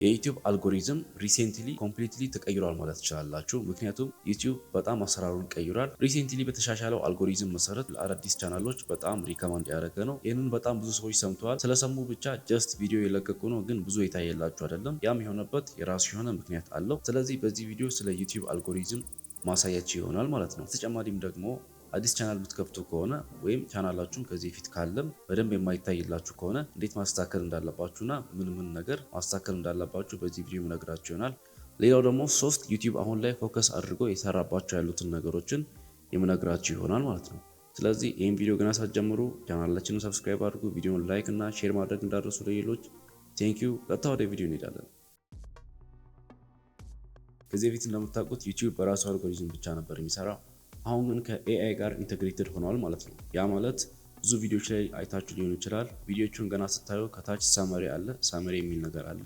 የዩቲዩብ አልጎሪዝም ሪሴንትሊ ኮምፕሊትሊ ተቀይሯል ማለት ትችላላችሁ። ምክንያቱም ዩቲዩብ በጣም አሰራሩን ቀይሯል። ሪሴንትሊ በተሻሻለው አልጎሪዝም መሰረት ለአዳዲስ ቻናሎች በጣም ሪከማንድ ያደረገ ነው። ይህንን በጣም ብዙ ሰዎች ሰምተዋል። ስለሰሙ ብቻ ጀስት ቪዲዮ የለቀቁ ነው፣ ግን ብዙ የታየላችሁ አይደለም። ያም የሆነበት የራሱ የሆነ ምክንያት አለው። ስለዚህ በዚህ ቪዲዮ ስለ ዩቲዩብ አልጎሪዝም ማሳያችሁ ይሆናል ማለት ነው። በተጨማሪም ደግሞ አዲስ ቻናል የምትከፍቱ ከሆነ ወይም ቻናላችሁን ከዚህ ፊት ካለም በደንብ የማይታይላችሁ ከሆነ እንዴት ማስተካከል እንዳለባችሁና ምን ነገር ማስተካከል እንዳለባችሁ በዚህ ቪዲዮ ምነግራችሁ ይሆናል። ሌላው ደግሞ ሶስት ዩቲዩብ አሁን ላይ ፎከስ አድርጎ የሰራባቸው ያሉትን ነገሮችን የምነግራችሁ ይሆናል ማለት ነው። ስለዚህ ይህን ቪዲዮ ገና ሳትጀምሩ ቻናላችንን ሰብስክራይብ አድርጉ፣ ቪዲዮን ላይክ እና ሼር ማድረግ እንዳደረሱ ለሌሎች። ቴንኪዩ። ቀጥታ ወደ ቪዲዮ እንሄዳለን። ከዚህ በፊት እንደምታውቁት ዩቲዩብ በራሱ አልጎሪዝም ብቻ ነበር የሚሰራው። አሁን ግን ከኤአይ ጋር ኢንተግሬትድ ሆኗል ማለት ነው። ያ ማለት ብዙ ቪዲዮዎች ላይ አይታችሁ ሊሆን ይችላል። ቪዲዮቹን ገና ስታዩ ከታች ሰመሪ አለ፣ ሰመሪ የሚል ነገር አለ።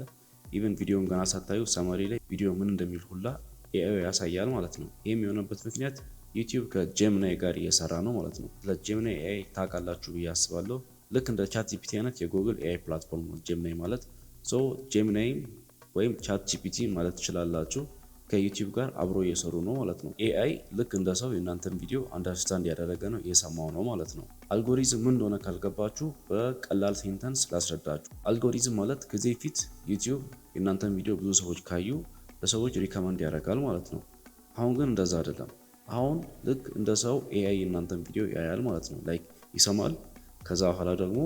ኢቨን ቪዲዮን ገና ሳታዩ ሰመሪ ላይ ቪዲዮ ምን እንደሚል ሁላ ኤአይ ያሳያል ማለት ነው። ይህም የሆነበት ምክንያት ዩቲዩብ ከጄሚናይ ጋር እየሰራ ነው ማለት ነው። ስለ ጄሚናይ ኤአይ ታውቃላችሁ ብዬ አስባለሁ። ልክ እንደ ቻት ጂፒቲ አይነት የጉግል ኤአይ ፕላትፎርም ነው ጄሚናይ ማለት። ጄሚናይ ወይም ቻት ጂፒቲ ማለት ትችላላችሁ ከዩቲዩብ ጋር አብሮ እየሰሩ ነው ማለት ነው። ኤአይ ልክ እንደ ሰው የእናንተን ቪዲዮ አንደርስታንድ ያደረገ ነው፣ እየሰማው ነው ማለት ነው። አልጎሪዝም ምን እንደሆነ ካልገባችሁ በቀላል ሴንተንስ ላስረዳችሁ። አልጎሪዝም ማለት ከዚህ ፊት ዩቲዩብ የእናንተን ቪዲዮ ብዙ ሰዎች ካዩ ለሰዎች ሪከመንድ ያደርጋል ማለት ነው። አሁን ግን እንደዛ አይደለም። አሁን ልክ እንደ ሰው ኤአይ የእናንተን ቪዲዮ ያያል ማለት ነው። ላይክ ይሰማል። ከዛ በኋላ ደግሞ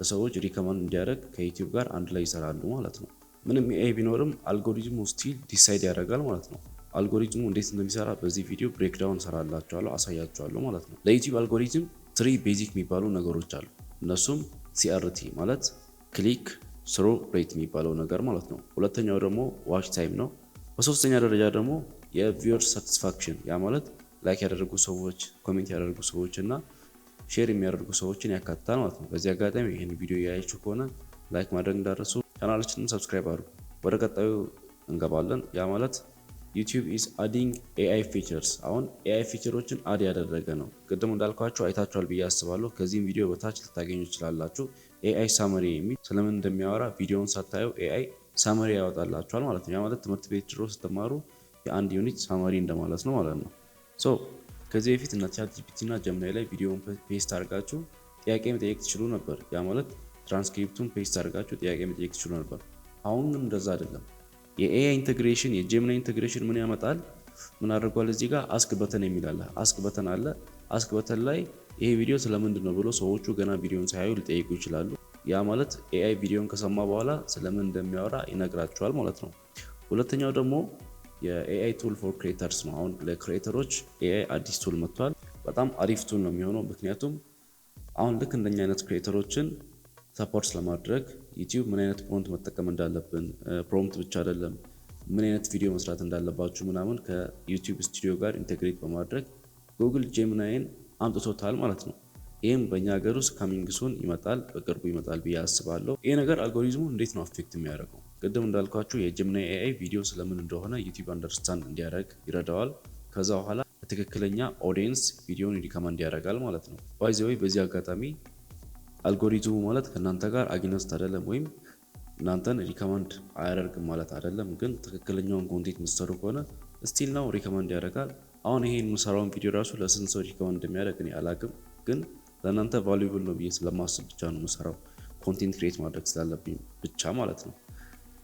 ለሰዎች ሪከመንድ እንዲያደርግ ከዩቲዩብ ጋር አንድ ላይ ይሰራሉ ማለት ነው። ምንም ኤአይ ቢኖርም አልጎሪዝሙ ስቲል ዲሳይድ ያደርጋል ማለት ነው። አልጎሪዝሙ እንዴት እንደሚሰራ በዚህ ቪዲዮ ብሬክዳውን ሰራላችኋለሁ፣ አሳያችኋለሁ ማለት ነው። ለዩቲዩብ አልጎሪዝም ትሪ ቤዚክ የሚባሉ ነገሮች አሉ። እነሱም ሲአርቲ ማለት ክሊክ ስሩ ሬት የሚባለው ነገር ማለት ነው። ሁለተኛው ደግሞ ዋች ታይም ነው። በሶስተኛ ደረጃ ደግሞ የቪወር ሳቲስፋክሽን፣ ያ ማለት ላይክ ያደረጉ ሰዎች፣ ኮሜንት ያደረጉ ሰዎች እና ሼር የሚያደርጉ ሰዎችን ያካትታል ማለት ነው። በዚህ አጋጣሚ ይህን ቪዲዮ ያያችሁ ከሆነ ላይክ ማድረግ እንዳረሱ፣ ቻናላችንን ሰብስክራይብ አድርጉ። ወደ ቀጣዩ እንገባለን። ያ ማለት ዩቲዩብ ኢዝ አዲንግ ኤአይ ፊቸርስ። አሁን ኤአይ ፊቸሮችን አድ ያደረገ ነው። ቅድም እንዳልኳችሁ አይታችኋል ብዬ አስባለሁ። ከዚህም ቪዲዮ በታች ልታገኙ ትችላላችሁ። ኤአይ ሳመሪ የሚል ስለምን እንደሚያወራ ቪዲዮውን ሳታዩ ኤአይ ሳመሪ ያወጣላችኋል ማለት ነው። ያ ማለት ትምህርት ቤት ድሮ ስትማሩ የአንድ ዩኒት ሳመሪ እንደማለት ነው ማለት ነው። ከዚህ በፊት እና ቻት ጂፒቲ እና ጀሚናይ ላይ ቪዲዮውን ፔስት አድርጋችሁ ጥያቄ መጠየቅ ትችሉ ነበር። ያ ማለት ትራንስክሪፕቱን ፔስት አድርጋችሁ ጥያቄ መጠየቅ ትችሉ ነበር። አሁን ግን እንደዛ አይደለም። የኤአይ ኢንቴግሬሽን የጄሚናይ ኢንቴግሬሽን ምን ያመጣል? ምን አድርጓል? እዚህ ጋር አስክ በተን የሚል አለ። አስክ በተን አለ። አስክ በተን ላይ ይሄ ቪዲዮ ስለምንድን ነው ብሎ ሰዎቹ ገና ቪዲዮን ሳያዩ ሊጠይቁ ይችላሉ። ያ ማለት ኤአይ ቪዲዮን ከሰማ በኋላ ስለምን እንደሚያወራ ይነግራቸዋል ማለት ነው። ሁለተኛው ደግሞ የኤአይ ቱል ፎር ክሬተርስ ነው። አሁን ለክሬተሮች ኤአይ አዲስ ቱል መጥቷል። በጣም አሪፍ ቱል ነው የሚሆነው። ምክንያቱም አሁን ልክ እንደኛ አይነት ክሬተሮችን ሰፖርት ለማድረግ ዩቲዩብ ምን አይነት ፕሮምፕት መጠቀም እንዳለብን፣ ፕሮምፕት ብቻ አይደለም ምን አይነት ቪዲዮ መስራት እንዳለባችሁ ምናምን ከዩቲዩብ ስቱዲዮ ጋር ኢንቴግሬት በማድረግ ጉግል ጄሚናይን አምጥቶታል ማለት ነው። ይህም በእኛ ሀገር ውስጥ ካሚንግ ሱን ይመጣል፣ በቅርቡ ይመጣል ብዬ አስባለሁ። ይህ ነገር አልጎሪዝሙ እንዴት ነው አፌክት የሚያደርገው? ቅድም እንዳልኳችሁ የጄሚናይ ኤአይ ቪዲዮ ስለምን እንደሆነ ዩቲዩብ አንደርስታንድ እንዲያደርግ ይረዳዋል። ከዛ በኋላ በትክክለኛ ኦዲየንስ ቪዲዮን ሪከመንድ ያደርጋል ማለት ነው። ባይ ዘ ወይ በዚህ አጋጣሚ አልጎሪዝሙ ማለት ከእናንተ ጋር አግነስት አይደለም፣ ወይም እናንተን ሪከመንድ አያደርግም ማለት አይደለም። ግን ትክክለኛውን ኮንቴንት የምትሰሩ ከሆነ ስቲል ነው ሪከመንድ ያደርጋል። አሁን ይሄን የምሰራውን ቪዲዮ ራሱ ለስንት ሰው ሪከመንድ እንደሚያደርግ እኔ አላቅም፣ ግን ለእናንተ ቫሉብል ነው ብዬ ስለማስብ ብቻ ነው የምሰራው፣ ኮንቴንት ክሬት ማድረግ ስላለብኝ ብቻ ማለት ነው።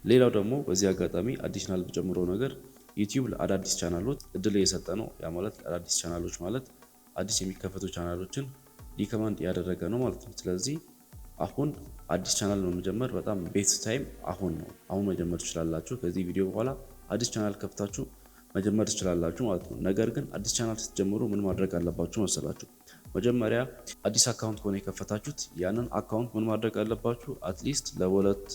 ሌላው ደግሞ በዚህ አጋጣሚ አዲሽናል በጨምሮ ነገር ዩቲዩብ ለአዳዲስ ቻናሎች እድል እየሰጠ ነው። ያ ማለት አዳዲስ ቻናሎች ማለት አዲስ የሚከፈቱ ቻናሎችን ሪከመንድ ያደረገ ነው ማለት ነው። ስለዚህ አሁን አዲስ ቻናል ለመጀመር በጣም ቤስት ታይም አሁን ነው። አሁን መጀመር ትችላላችሁ። ከዚህ ቪዲዮ በኋላ አዲስ ቻናል ከፍታችሁ መጀመር ትችላላችሁ ማለት ነው። ነገር ግን አዲስ ቻናል ስትጀምሩ ምን ማድረግ አለባችሁ መሰላችሁ? መጀመሪያ አዲስ አካውንት ከሆነ የከፈታችሁት ያንን አካውንት ምን ማድረግ አለባችሁ? አትሊስት ለሁለት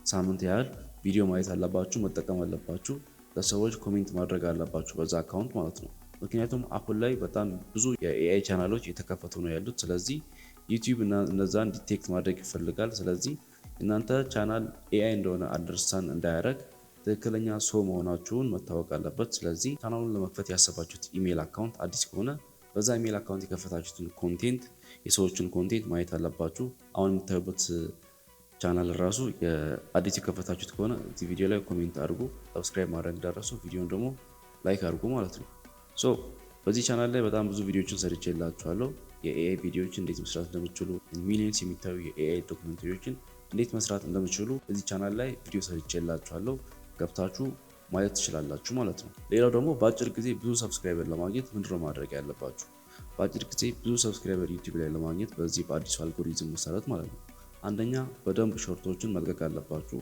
ሳምንት ያህል ቪዲዮ ማየት አለባችሁ፣ መጠቀም አለባችሁ። ለሰዎች ኮሜንት ማድረግ አለባችሁ በዛ አካውንት ማለት ነው። ምክንያቱም አሁን ላይ በጣም ብዙ የኤአይ ቻናሎች የተከፈቱ ነው ያሉት። ስለዚህ ዩቲዩብ እነዛን ዲቴክት ማድረግ ይፈልጋል። ስለዚህ እናንተ ቻናል ኤአይ እንደሆነ አንደርስታንድ እንዳያደርግ ትክክለኛ ሰው መሆናችሁን መታወቅ አለበት። ስለዚህ ቻናሉን ለመክፈት ያሰባችሁት ኢሜል አካውንት አዲስ ከሆነ በዛ ኢሜል አካውንት የከፈታችሁትን ኮንቴንት፣ የሰዎችን ኮንቴንት ማየት አለባችሁ። አሁን የምታዩበት ቻናል ራሱ የአዲስ የከፈታችሁት ከሆነ እዚህ ቪዲዮ ላይ ኮሜንት አድርጉ። ሰብስክራይብ ማድረግ እንዳትረሱ፣ ቪዲዮን ደግሞ ላይክ አድርጉ ማለት ነው። ሶ በዚህ ቻናል ላይ በጣም ብዙ ቪዲዮዎችን ሰርቼላችኋለሁ። የኤአይ ቪዲዮዎችን እንዴት መስራት እንደምትችሉ፣ ሚሊዮንስ የሚታዩ የኤአይ ዶክመንተሪዎችን እንዴት መስራት እንደምትችሉ እዚህ ቻናል ላይ ቪዲዮ ሰርቼላችኋለሁ። ገብታችሁ ማየት ትችላላችሁ ማለት ነው። ሌላው ደግሞ በአጭር ጊዜ ብዙ ሰብስክራይበር ለማግኘት ምንድነው ማድረግ ያለባችሁ? በአጭር ጊዜ ብዙ ሰብስክራይበር ዩቲዩብ ላይ ለማግኘት በዚህ በአዲሱ አልጎሪዝም መሰረት ማለት ነው፣ አንደኛ በደንብ ሾርቶችን መልቀቅ አለባችሁ።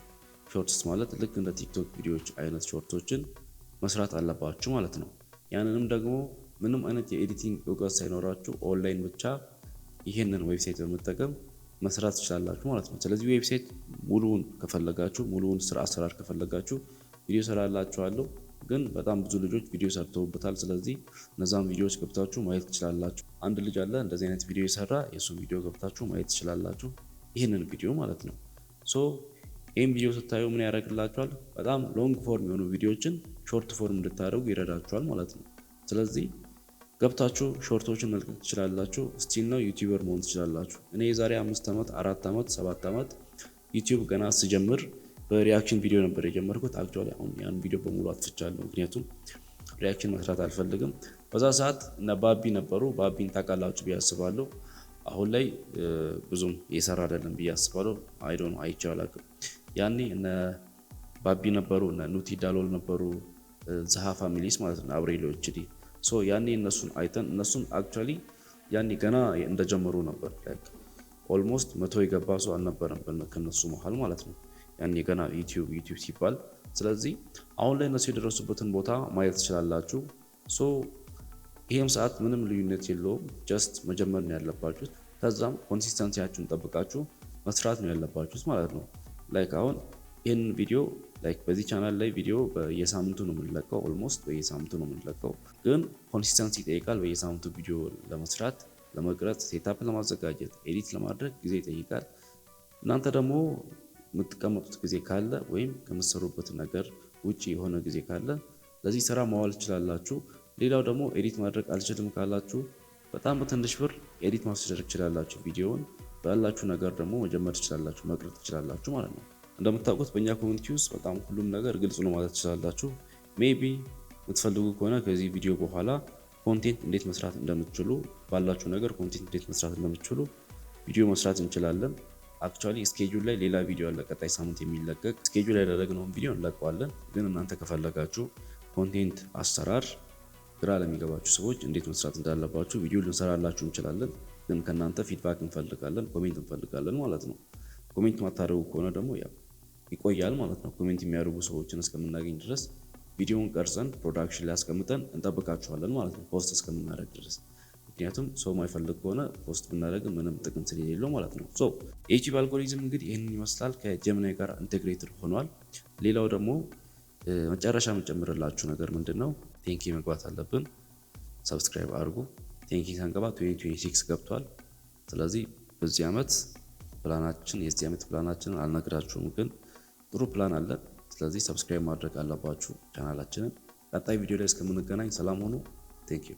ሾርትስ ማለት ልክ እንደ ቲክቶክ ቪዲዮዎች አይነት ሾርቶችን መስራት አለባችሁ ማለት ነው። ያንንም ደግሞ ምንም አይነት የኤዲቲንግ እውቀት ሳይኖራችሁ ኦንላይን ብቻ ይሄንን ዌብሳይት በመጠቀም መስራት ትችላላችሁ ማለት ነው። ስለዚህ ዌብሳይት ሙሉውን ከፈለጋችሁ፣ ሙሉውን ስራ አሰራር ከፈለጋችሁ ቪዲዮ ሰራላችኋለሁ። ግን በጣም ብዙ ልጆች ቪዲዮ ሰርተውበታል። ስለዚህ እነዛን ቪዲዮዎች ገብታችሁ ማየት ትችላላችሁ። አንድ ልጅ አለ እንደዚህ አይነት ቪዲዮ የሰራ፣ የሱን ቪዲዮ ገብታችሁ ማየት ትችላላችሁ። ይህንን ቪዲዮ ማለት ነው። ሶ ይህን ቪዲዮ ስታዩ ምን ያደርግላችኋል? በጣም ሎንግ ፎርም የሆኑ ቪዲዮዎችን ሾርት ፎርም እንድታደርጉ ይረዳችኋል ማለት ነው። ስለዚህ ገብታችሁ ሾርቶችን መልቀቅ ትችላላችሁ። ስቲል ነው ዩቲዩበር መሆን ትችላላችሁ። እኔ የዛሬ 5 ዓመት 4 ዓመት 7 ዓመት ዩቲዩብ ገና ስጀምር በሪያክሽን ቪዲዮ ነበር የጀመርኩት። አክቹዋሊ አሁን ያን ቪዲዮ በሙሉ አጥፍቻለሁ፣ ምክንያቱም ሪያክሽን መስራት አልፈልግም። በዛ ሰዓት እነ ባቢ ነበሩ። ባቢን ታውቃላችሁ ብዬ አስባለሁ። አሁን ላይ ብዙም እየሰራ አይደለም ብዬ አስባለሁ። አይዶን አይቼው አላውቅም። ያኔ እነ ባቢ ነበሩ፣ እነ ኑቲ ዳሎል ነበሩ፣ ዛሃ ፋሚሊስ ማለት ነው፣ አብሬሎ ኤችዲ። ሶ ያኔ እነሱን አይተን እነሱን አክቹዋሊ ያኔ ገና እንደጀመሩ ነበር። ላይክ ኦልሞስት 100 የገባ ሰው አልነበረም ከነሱ መሃል ማለት ነው፣ ያኔ ገና ዩቲዩብ ሲባል። ስለዚህ አሁን ላይ እነሱ የደረሱበትን ቦታ ማየት ትችላላችሁ። ሶ ይሄም ሰዓት ምንም ልዩነት የለውም። ጀስት መጀመር ነው ያለባችሁት። ከዛም ኮንሲስተንሲያችሁን ጠብቃችሁ መስራት ነው ያለባችሁት ማለት ነው። ላይክ አሁን ይህን ቪዲዮ ላይክ በዚህ ቻናል ላይ ቪዲዮ በየሳምንቱ ነው የምንለቀው። ኦልሞስት በየሳምንቱ ነው የምንለቀው፣ ግን ኮንሲስተንሲ ይጠይቃል። በየሳምንቱ ቪዲዮ ለመስራት፣ ለመቅረጽ፣ ሴታፕ ለማዘጋጀት፣ ኤዲት ለማድረግ ጊዜ ይጠይቃል። እናንተ ደግሞ የምትቀመጡት ጊዜ ካለ ወይም ከምትሰሩበት ነገር ውጪ የሆነ ጊዜ ካለ ለዚህ ስራ ማዋል ትችላላችሁ። ሌላው ደግሞ ኤዲት ማድረግ አልችልም ካላችሁ በጣም በትንሽ ብር ኤዲት ማስደረግ ትችላላችሁ። ቪዲዮውን ባላችሁ ነገር ደግሞ መጀመር ትችላላችሁ፣ መቅረጥ ትችላላችሁ ማለት ነው። እንደምታውቁት በእኛ ኮሚኒቲ ውስጥ በጣም ሁሉም ነገር ግልጽ ነው ማለት ትችላላችሁ። ሜቢ የምትፈልጉ ከሆነ ከዚህ ቪዲዮ በኋላ ኮንቴንት እንዴት መስራት እንደምትችሉ፣ ባላችሁ ነገር ኮንቴንት እንዴት መስራት እንደምትችሉ ቪዲዮ መስራት እንችላለን። አክቹዋሊ ስኬጁል ላይ ሌላ ቪዲዮ አለ፣ ቀጣይ ሳምንት የሚለቀቅ ስኬጁል ላይ ያደረግነውን ቪዲዮ እንለቀዋለን። ግን እናንተ ከፈለጋችሁ ኮንቴንት አሰራር ግራ ለሚገባችሁ ሰዎች እንዴት መስራት እንዳለባችሁ ቪዲዮ ልንሰራላችሁ እንችላለን። ግን ከእናንተ ፊድባክ እንፈልጋለን፣ ኮሜንት እንፈልጋለን ማለት ነው። ኮሜንት ማታደርጉ ከሆነ ደግሞ ያው ይቆያል ማለት ነው። ኮሜንት የሚያደርጉ ሰዎችን እስከምናገኝ ድረስ ቪዲዮውን ቀርጸን ፕሮዳክሽን ላይ አስቀምጠን እንጠብቃችኋለን ማለት ነው፣ ፖስት እስከምናደርግ ድረስ። ምክንያቱም ሰው ማይፈልግ ከሆነ ፖስት ብናደርግ ምንም ጥቅም ስለሌለው ማለት ነው። ሶ የዩቲዩብ አልጎሪዝም እንግዲህ ይህንን ይመስላል። ከጀሚናይ ጋር ኢንቴግሬትድ ሆኗል። ሌላው ደግሞ መጨረሻ የምጨምርላችሁ ነገር ምንድነው? ቴንኪ መግባት አለብን። ሰብስክራይብ አድርጉ። ቴንኪ ሳንገባ 2026 ገብቷል። ስለዚህ በዚህ ዓመት ፕላናችን የዚህ ዓመት ፕላናችንን አልነግራችሁም፣ ግን ጥሩ ፕላን አለ። ስለዚህ ሰብስክራይብ ማድረግ አለባችሁ ቻናላችንን። ቀጣይ ቪዲዮ ላይ እስከምንገናኝ ሰላም ሆኑ። ቴንኪ